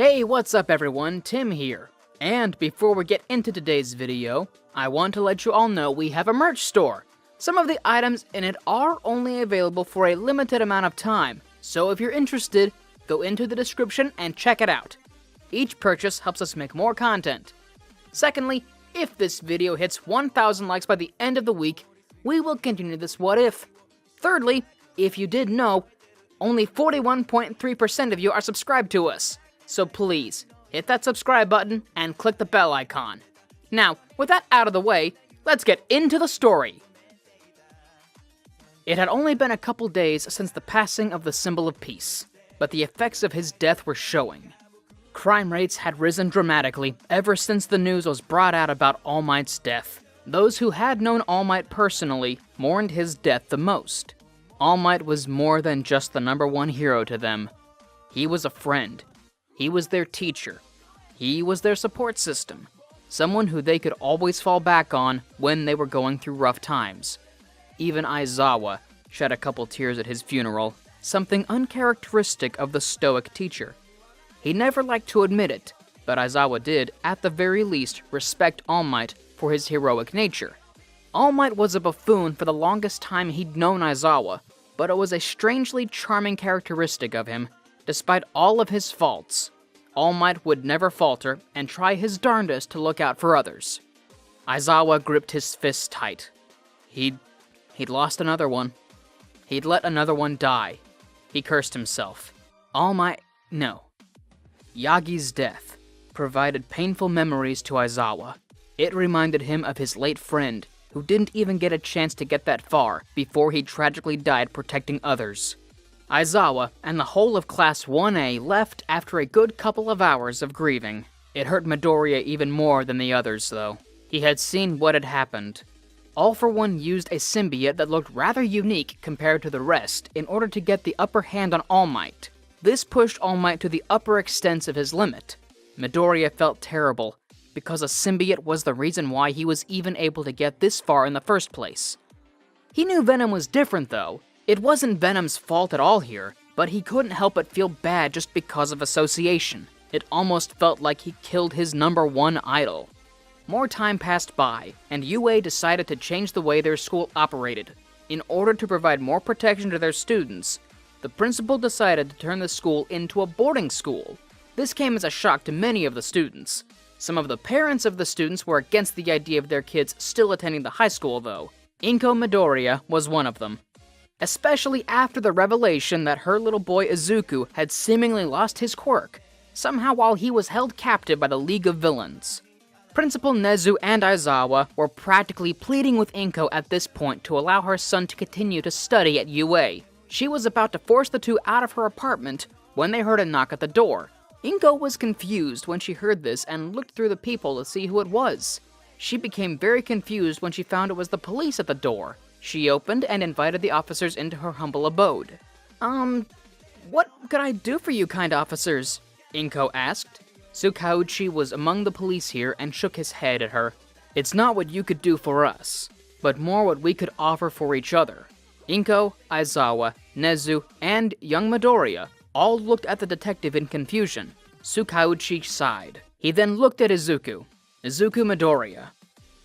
Hey, what's up everyone, Tim here. And before we get into today's video, I want to let you all know we have a merch store. Some of the items in it are only available for a limited amount of time, so if you're interested, go into the description and check it out. Each purchase helps us make more content. Secondly, if this video hits 1,000 likes by the end of the week, we will continue this what if. Thirdly, if you did know, only 41.3% of you are subscribed to us. So please, hit that subscribe button and click the bell icon. Now, with that out of the way, let's get into the story. It had only been a couple days since the passing of the symbol of peace, but the effects of his death were showing. Crime rates had risen dramatically ever since the news was brought out about All Might's death. Those who had known All Might personally mourned his death the most. All Might was more than just the #1 hero to them. He was a friend. He was their teacher. He was their support system. Someone who they could always fall back on when they were going through rough times. Even Aizawa shed a couple tears at his funeral, something uncharacteristic of the stoic teacher. He never liked to admit it, but Aizawa did, at the very least, respect All Might for his heroic nature. All Might was a buffoon for the longest time he'd known Aizawa, but it was a strangely charming characteristic of him. Despite all of his faults, All Might would never falter and try his darndest to look out for others. Aizawa gripped his fists tight. He'd lost another one. He'd let another one die. He cursed himself. Yagi's death provided painful memories to Aizawa. It reminded him of his late friend, who didn't even get a chance to get that far before he tragically died protecting others. Aizawa and the whole of Class 1A left after a good couple of hours of grieving. It hurt Midoriya even more than the others, though. He had seen what had happened. All for One used a symbiote that looked rather unique compared to the rest in order to get the upper hand on All Might. This pushed All Might to the upper extents of his limit. Midoriya felt terrible, because a symbiote was the reason why he was even able to get this far in the first place. He knew Venom was different, though. It wasn't Venom's fault at all here, but he couldn't help but feel bad just because of association. It almost felt like he killed his #1 idol. More time passed by, and UA decided to change the way their school operated. In order to provide more protection to their students, the principal decided to turn the school into a boarding school. This came as a shock to many of the students. Some of the parents of the students were against the idea of their kids still attending the high school, though. Inko Midoriya was one of them. Especially after the revelation that her little boy Izuku had seemingly lost his quirk, somehow while he was held captive by the League of Villains. Principal Nezu and Aizawa were practically pleading with Inko at this point to allow her son to continue to study at UA. She was about to force the two out of her apartment when they heard a knock at the door. Inko was confused when she heard this and looked through the people to see who it was. She became very confused when she found it was the police at the door. She opened and invited the officers into her humble abode. What could I do for you, kind officers? Inko asked. Tsukauchi was among the police here and shook his head at her. It's not what you could do for us, but more what we could offer for each other. Inko, Aizawa, Nezu, and young Midoriya all looked at the detective in confusion. Tsukauchi sighed. He then looked at Izuku. Izuku Midoriya.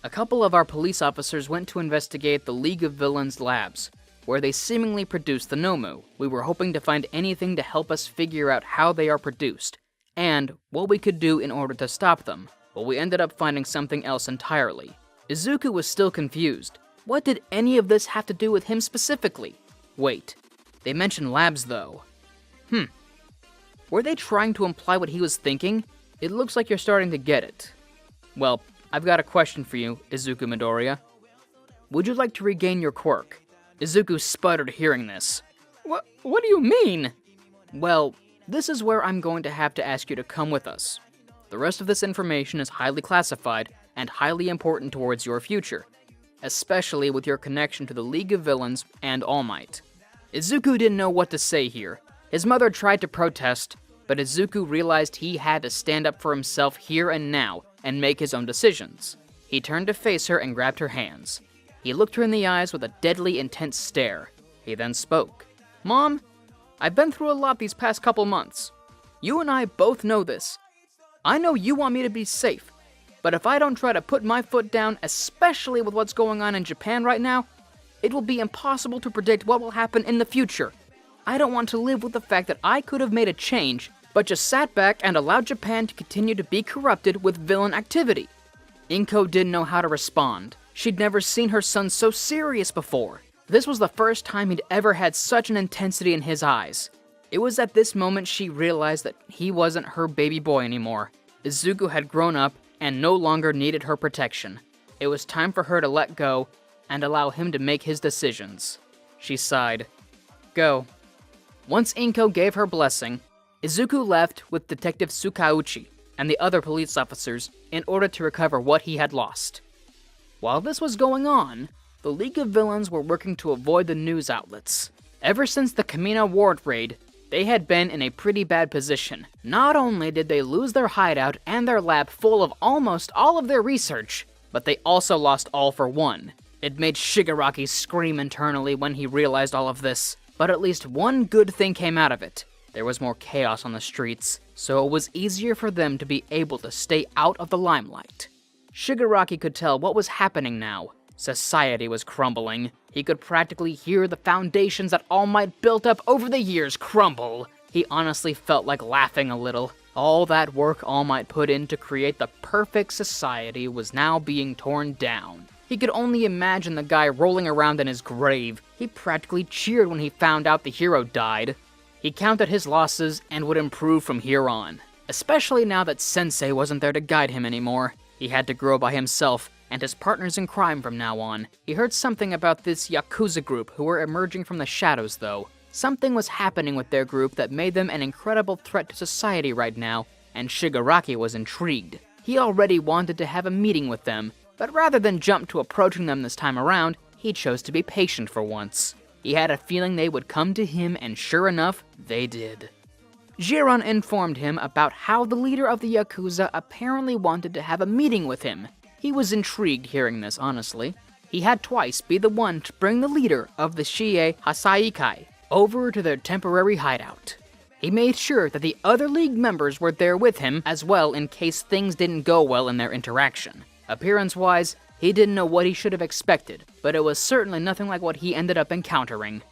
A couple of our police officers went to investigate the League of Villains labs, where they seemingly produced the Nomu. We were hoping to find anything to help us figure out how they are produced, and what we could do in order to stop them, but we ended up finding something else entirely. Izuku was still confused. What did any of this have to do with him specifically? Wait, they mentioned labs though. Were they trying to imply what he was thinking? It looks like you're starting to get it. Well, I've got a question for you, Izuku Midoriya. Would you like to regain your quirk? Izuku sputtered hearing this. What do you mean? Well, this is where I'm going to have to ask you to come with us. The rest of this information is highly classified and highly important towards your future, especially with your connection to the League of Villains and All Might. Izuku didn't know what to say here. His mother tried to protest, but Izuku realized he had to stand up for himself here and now and make his own decisions. He turned to face her and grabbed her hands. He looked her in the eyes with a deadly, intense stare. He then spoke. Mom, I've been through a lot these past couple months. You and I both know this. I know you want me to be safe, but if I don't try to put my foot down, especially with what's going on in Japan right now, it will be impossible to predict what will happen in the future. I don't want to live with the fact that I could have made a change, but just sat back and allowed Japan to continue to be corrupted with villain activity. Inko didn't know how to respond. She'd never seen her son so serious before. This was the first time he'd ever had such an intensity in his eyes. It was at this moment she realized that he wasn't her baby boy anymore. Izuku had grown up and no longer needed her protection. It was time for her to let go and allow him to make his decisions. She sighed. Go. Once Inko gave her blessing, Izuku left with Detective Tsukauchi and the other police officers in order to recover what he had lost. While this was going on, the League of Villains were working to avoid the news outlets. Ever since the Kamina Ward raid, they had been in a pretty bad position. Not only did they lose their hideout and their lab full of almost all of their research, but they also lost All for One. It made Shigaraki scream internally when he realized all of this, but at least one good thing came out of it. There was more chaos on the streets, so it was easier for them to be able to stay out of the limelight. Shigaraki could tell what was happening now. Society was crumbling. He could practically hear the foundations that All Might built up over the years crumble. He honestly felt like laughing a little. All that work All Might put in to create the perfect society was now being torn down. He could only imagine the guy rolling around in his grave. He practically cheered when he found out the hero died. He counted his losses and would improve from here on, especially now that Sensei wasn't there to guide him anymore. He had to grow by himself, and his partners in crime from now on. He heard something about this Yakuza group who were emerging from the shadows, though. Something was happening with their group that made them an incredible threat to society right now, and Shigaraki was intrigued. He already wanted to have a meeting with them, but rather than jump to approaching them this time around, he chose to be patient for once. He had a feeling they would come to him, and sure enough, they did. Jiron informed him about how the leader of the Yakuza apparently wanted to have a meeting with him. He was intrigued hearing this, honestly. He had twice be the one to bring the leader of the Shie Hasaikai over to their temporary hideout. He made sure that the other league members were there with him as well in case things didn't go well in their interaction. Appearance-wise, he didn't know what he should have expected, but it was certainly nothing like what he ended up encountering.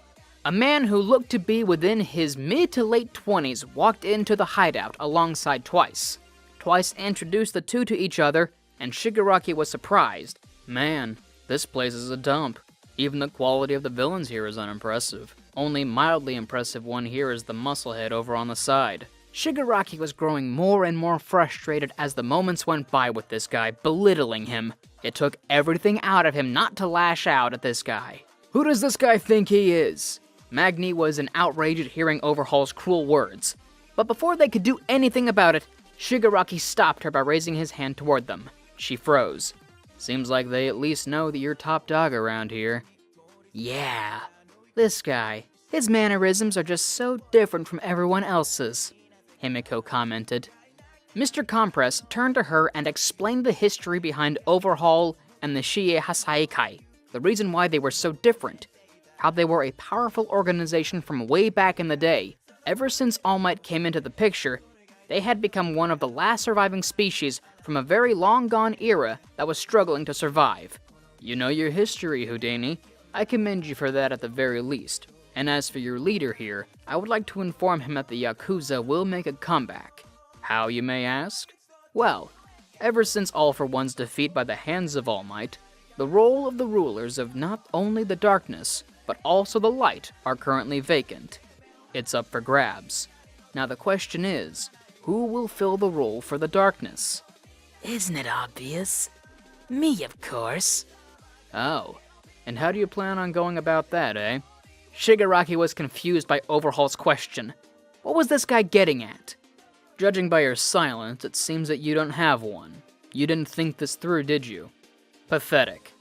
A man who looked to be within his mid to late 20s walked into the hideout alongside Twice. Twice introduced the two to each other, and Shigaraki was surprised. Man, this place is a dump. Even the quality of the villains here is unimpressive. Only mildly impressive one here is the musclehead over on the side. Shigaraki was growing more and more frustrated as the moments went by with this guy, belittling him. It took everything out of him not to lash out at this guy. Who does this guy think he is? Magni was in outrage at hearing Overhaul's cruel words. But before they could do anything about it, Shigaraki stopped her by raising his hand toward them. She froze. Seems like they at least know that you're top dog around here. Yeah, this guy. His mannerisms are just so different from everyone else's, Himiko commented. Mr. Compress turned to her and explained the history behind Overhaul and the Shie Hasaikai, the reason why they were so different, how they were a powerful organization from way back in the day. Ever since All Might came into the picture, they had become one of the last surviving species from a very long-gone era that was struggling to survive. You know your history, Houdini. I commend you for that at the very least. And as for your leader here, I would like to inform him that the Yakuza will make a comeback. How, you may ask? Well, ever since All for One's defeat by the hands of All Might, the role of the rulers of not only the darkness, but also the light are currently vacant. It's up for grabs. Now the question is, who will fill the role for the darkness? Isn't it obvious? Me, of course. Oh, and how do you plan on going about that, eh? Shigaraki was confused by Overhaul's question. What was this guy getting at? Judging by your silence, it seems that you don't have one. You didn't think this through, did you? Pathetic.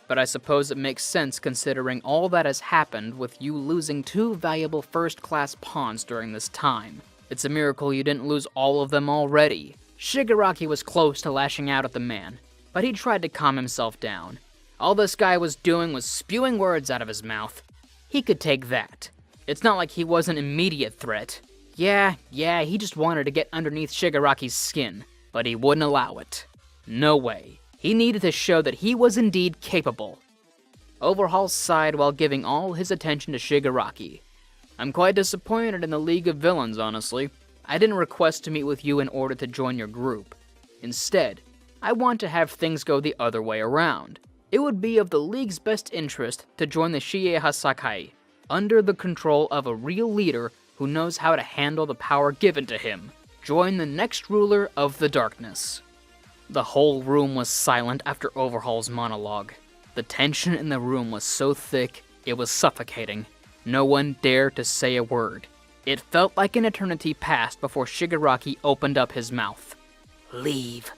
But I suppose it makes sense considering all that has happened with you losing 2 valuable first-class pawns during this time. It's a miracle you didn't lose all of them already. Shigaraki was close to lashing out at the man, but he tried to calm himself down. All this guy was doing was spewing words out of his mouth. He could take that. It's not like he was an immediate threat. Yeah, he just wanted to get underneath Shigaraki's skin, but he wouldn't allow it. No way. He needed to show that he was indeed capable. Overhaul sighed while giving all his attention to Shigaraki. I'm quite disappointed in the League of Villains, honestly. I didn't request to meet with you in order to join your group. Instead, I want to have things go the other way around. It would be of the League's best interest to join the Shieha Sakai, under the control of a real leader who knows how to handle the power given to him. Join the next ruler of the darkness. The whole room was silent after Overhaul's monologue. The tension in the room was so thick, it was suffocating. No one dared to say a word. It felt like an eternity passed before Shigaraki opened up his mouth. Leave.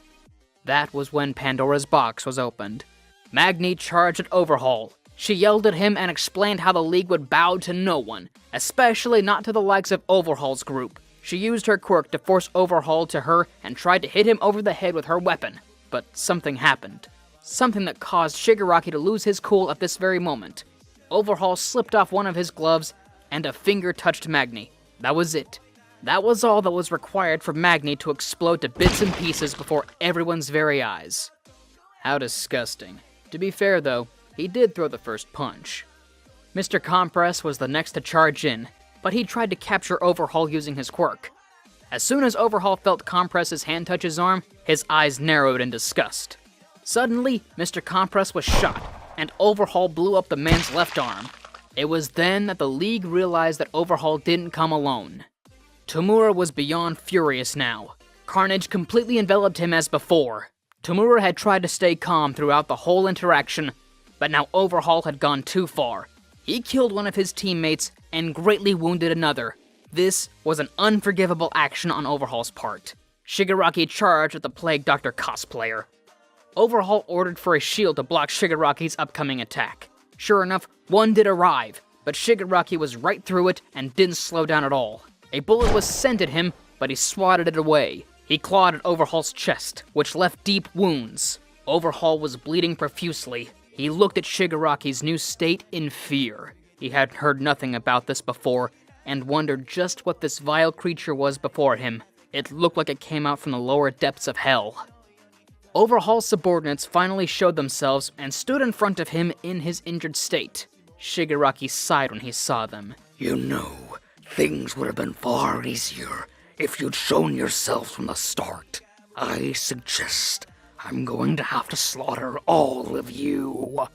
That was when Pandora's box was opened. Magni charged at Overhaul. She yelled at him and explained how the League would bow to no one, especially not to the likes of Overhaul's group. She used her quirk to force Overhaul to her and tried to hit him over the head with her weapon. But something happened. Something that caused Shigaraki to lose his cool at this very moment. Overhaul slipped off one of his gloves, and a finger touched Magni. That was it. That was all that was required for Magni to explode to bits and pieces before everyone's very eyes. How disgusting. To be fair though, he did throw the first punch. Mr. Compress was the next to charge in, but he tried to capture Overhaul using his quirk. As soon as Overhaul felt Compress's hand touch his arm, his eyes narrowed in disgust. Suddenly, Mr. Compress was shot, and Overhaul blew up the man's left arm. It was then that the League realized that Overhaul didn't come alone. Tomura was beyond furious now. Carnage completely enveloped him as before. Tomura had tried to stay calm throughout the whole interaction, but now Overhaul had gone too far. He killed one of his teammates and greatly wounded another. This was an unforgivable action on Overhaul's part. Shigaraki charged at the Plague Doctor cosplayer. Overhaul ordered for a shield to block Shigaraki's upcoming attack. Sure enough, one did arrive, but Shigaraki was right through it and didn't slow down at all. A bullet was sent at him, but he swatted it away. He clawed at Overhaul's chest, which left deep wounds. Overhaul was bleeding profusely. He looked at Shigaraki's new state in fear. He had heard nothing about this before, and wondered just what this vile creature was before him. It looked like it came out from the lower depths of hell. Overhaul's subordinates finally showed themselves and stood in front of him in his injured state. Shigaraki sighed when he saw them. You know, things would have been far easier if you'd shown yourself from the start. I suggest I'm going to have to slaughter all of you.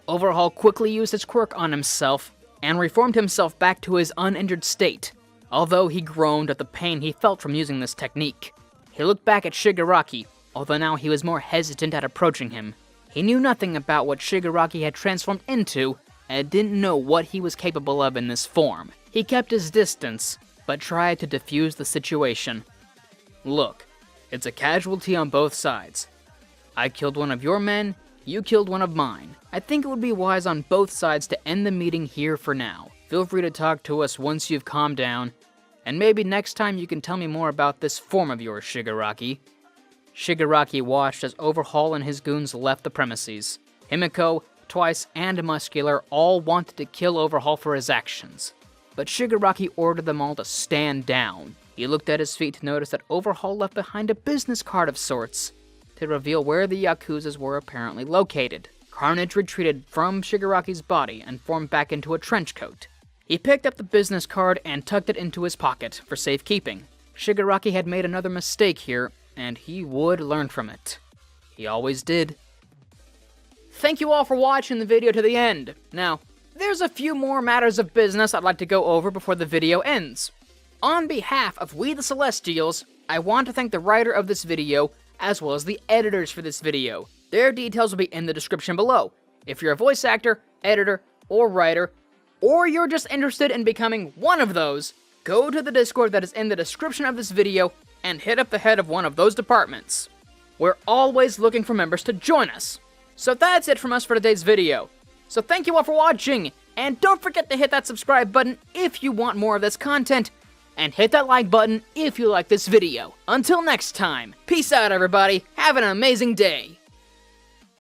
Overhaul quickly used his quirk on himself and reformed himself back to his uninjured state, although he groaned at the pain he felt from using this technique. He looked back at Shigaraki, although now he was more hesitant at approaching him. He knew nothing about what Shigaraki had transformed into, and didn't know what he was capable of in this form. He kept his distance, but tried to defuse the situation. Look, it's a casualty on both sides. I killed one of your men, you killed one of mine. I think it would be wise on both sides to end the meeting here for now. Feel free to talk to us once you've calmed down, and maybe next time you can tell me more about this form of yours, Shigaraki. Shigaraki watched as Overhaul and his goons left the premises. Himiko, Twice, and Muscular all wanted to kill Overhaul for his actions, but Shigaraki ordered them all to stand down. He looked at his feet to notice that Overhaul left behind a business card of sorts to reveal where the Yakuzas were apparently located. Carnage retreated from Shigaraki's body and formed back into a trench coat. He picked up the business card and tucked it into his pocket for safekeeping. Shigaraki had made another mistake here, and he would learn from it. He always did. Thank you all for watching the video to the end. Now, there's a few more matters of business I'd like to go over before the video ends. On behalf of We the Celestials, I want to thank the writer of this video, as well as the editors for this video. Their details will be in the description below. If you're a voice actor, editor, or writer, or you're just interested in becoming one of those, go to the Discord that is in the description of this video and hit up the head of one of those departments. We're always looking for members to join us. So that's it from us for today's video. So thank you all for watching, and don't forget to hit that subscribe button if you want more of this content, and hit that like button if you like this video. Until next time, peace out everybody, have an amazing day!